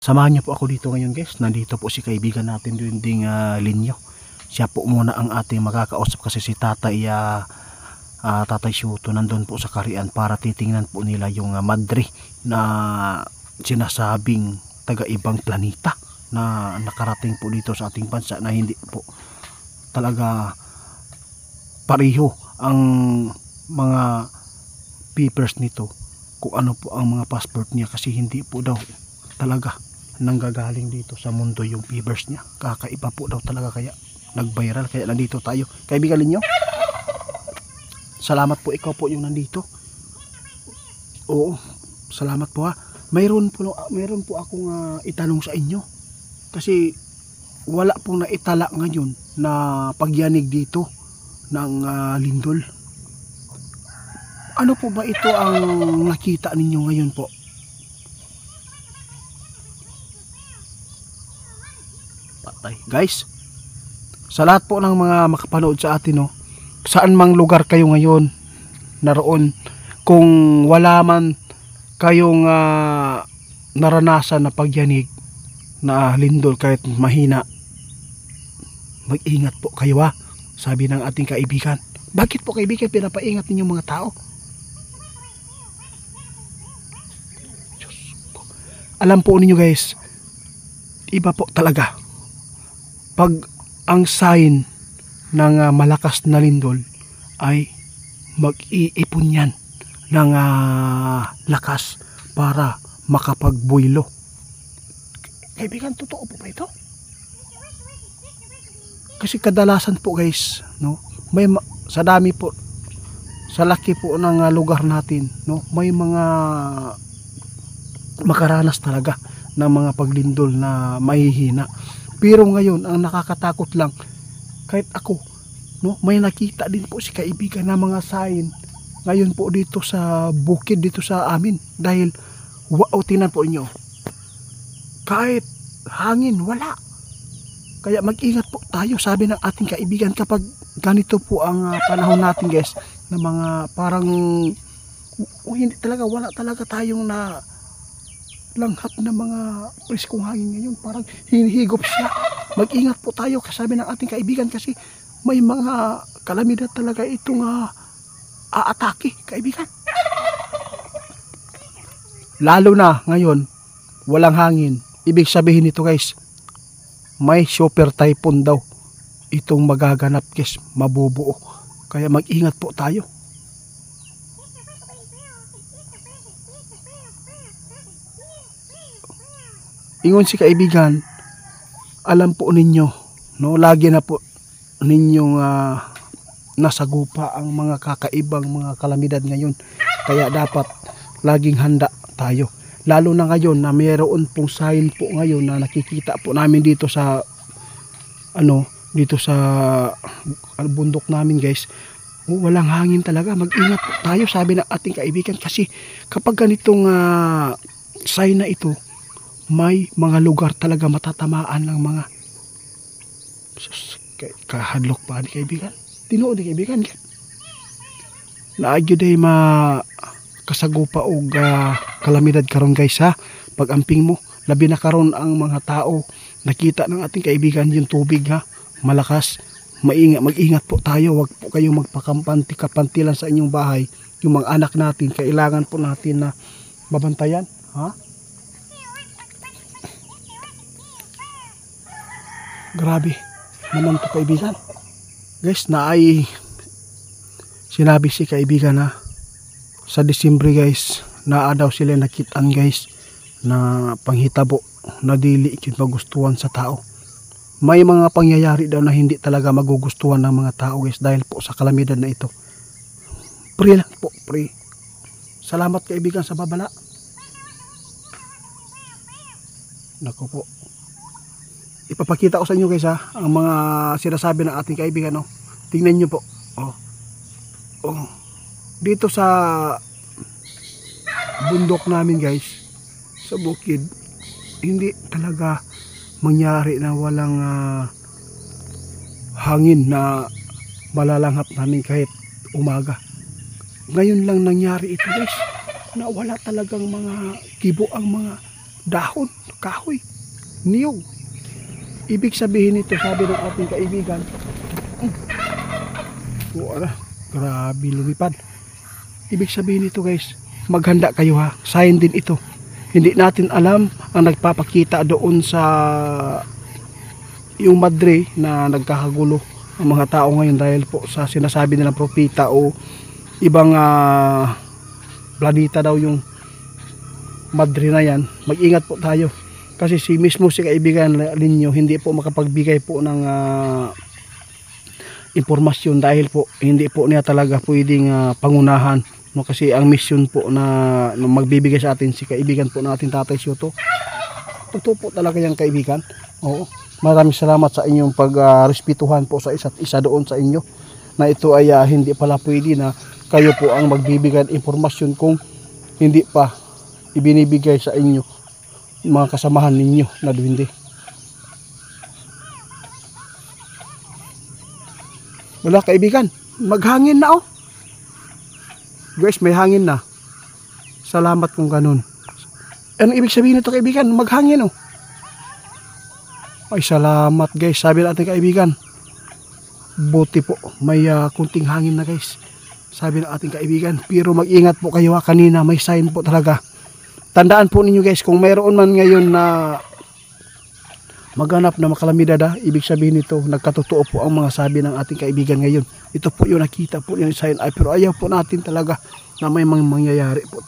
Samahan niyo po ako dito ngayon guys. Nandito po si kaibigan natin ding Linyo. Siya po muna ang ating makakausap kasi si Tatay Tatay Shuto nandun po sa Karian para titingnan po nila yung madre na sinasabing taga-ibang planeta na nakarating po dito sa ating bansa na hindi po talaga pareho ang mga papers nito kung ano po ang mga passport niya, kasi hindi po daw talaga nanggagaling dito sa mundo yung papers niya. Kakaiba po daw talaga, kaya nag-viral, kaya nandito tayo. Kaibigan ninyo, salamat po, ikaw po yung nandito. Oo, salamat po ha. Mayroon po akong itanong sa inyo, kasi wala pong naitala ngayon na pagyanig dito ng lindol. Ano po ba ito ang nakita ninyo ngayon po? Patay. Guys, sa lahat po ng mga makapanood sa atin, no, saan mang lugar kayo ngayon naroon, kung wala man kayong naranasan na pagyanig na lindol kahit mahina, mag-ingat po kayo ha, sabi ng ating kaibigan. Bakit po kaibigan pinapaingat ninyo mga tao? Alam po ninyo guys, iba po talaga pag ang sign ng malakas na lindol ay mag-iipon yan ng lakas para makapagbuilo. Kaibigan, totoo po ba ito? Kasi kadalasan po guys, no, may sa dami po, sa laki po ng lugar natin, no, may mga makaranas talaga ng mga paglindol na mahihina. Pero ngayon ang nakakatakot lang, kahit ako, no, may nakita din po si kaibigan na mga sign ngayon po dito sa bukid dito sa amin. Dahil wow, tingnan po inyo, kahit hangin wala. Kaya mag-ingat po tayo, sabi ng ating kaibigan, kapag ganito po ang panahon natin guys, na mga parang hindi talaga, wala talaga tayong na langhap na mga preskong hangin ngayon, parang hinihigop siya. Mag-ingat po tayo, kasabi ng ating kaibigan, kasi may mga kalamidad talaga itong aatake, kaibigan. Lalo na ngayon, walang hangin. Ibig sabihin nito guys, may super typhoon daw itong magaganap guys, mabubuo. Kaya mag-ingat po tayo. Ingon si kaibigan, alam po ninyo, no, lagi na po ninyong nasagupa ang mga kakaibang mga kalamidad ngayon. Kaya dapat laging handa tayo. Lalo na ngayon na mayroon pong sign po ngayon na nakikita po namin dito sa dito sa bundok namin guys. Walang hangin talaga. Mag-ingat po tayo, sabi ng ating kaibigan, kasi kapag ganitong sign na ito, may mga lugar talaga matatamaan ng mga kahadlok pa ni kaibigan. Tinuod ni kaibigan. Naagyo day kasagupa og kalamidad karon guys ha. Pag amping mo, labi na karon ang mga tao, nakita ng ating kaibigan yung tubig ha, malakas. Mag-ingat po tayo, wag po kayong magpakampanti-kapantilan sa inyong bahay. Yung mga anak natin, kailangan po natin na babantayan ha. Grabe naman to kaibigan. Guys, na ay sinabi si kaibigan na sa Disyembre guys, naa daw sila nakitaan guys na panghitabo na dili kin magustuhan sa tao. May mga pangyayari daw na hindi talaga magugustuhan ng mga tao guys dahil po sa kalamidad na ito. Pray lang po, pray. Salamat kaibigan sa babala. Nako po, ipapakita ko sa inyo guys ha, ang mga sinasabi ng ating kaibigan, no. Tingnan nyo po. Dito sa bundok namin guys, sa bukid, hindi talaga mangyari na walang hangin na malalanghap namin kahit umaga. Ngayon lang nangyari ito guys, na wala talagang mga kibo ang mga dahon, kahoy, niyog. Ibig sabihin nito, sabi ng ating kaibigan, wala, grabe lumipad. Ibig sabihin nito guys, maghanda kayo ha, sign din ito. Hindi natin alam ang nagpapakita doon sa yung madre na nagkakagulo ang mga tao ngayon dahil po sa sinasabi nilang propeta o ibang planeta daw yung madre na yan. Mag-ingat po tayo kasi si mismo si kaibigan ninyo hindi po makapagbigay po ng impormasyon dahil po hindi po niya talaga pwedeng pangunahan, no? Kasi ang mission po na magbibigay sa atin si kaibigan po natin Tatay Soto. Totoo po talaga yung kaibigan. Oo. Maraming salamat sa inyong pagrespetuhan po sa isa't isa doon sa inyo na ito ay hindi pala pwede na kayo po ang magbibigay impormasyon kung hindi pa ibinibigay sa inyo mga kasamahan ninyo na duwende. Wala kaibigan, maghangin na oh. Guys, may hangin na. Salamat kung ganun. Anong ibig sabihin nito kaibigan? Maghangin oh. Ay salamat guys, sabi natin kaibigan. Buti po, may kunting hangin na guys. Sabi ng ating kaibigan, pero mag-ingat po kayo ha, kanina may sign po talaga. Tandaan po ninyo guys, kung mayroon man ngayon na maganap na makalamidad ibig sabihin nito, nagkatotoo po ang mga sabi ng ating kaibigan ngayon. Ito po yung nakita po yung sign, pero ayaw po natin talaga na may mangyayari po.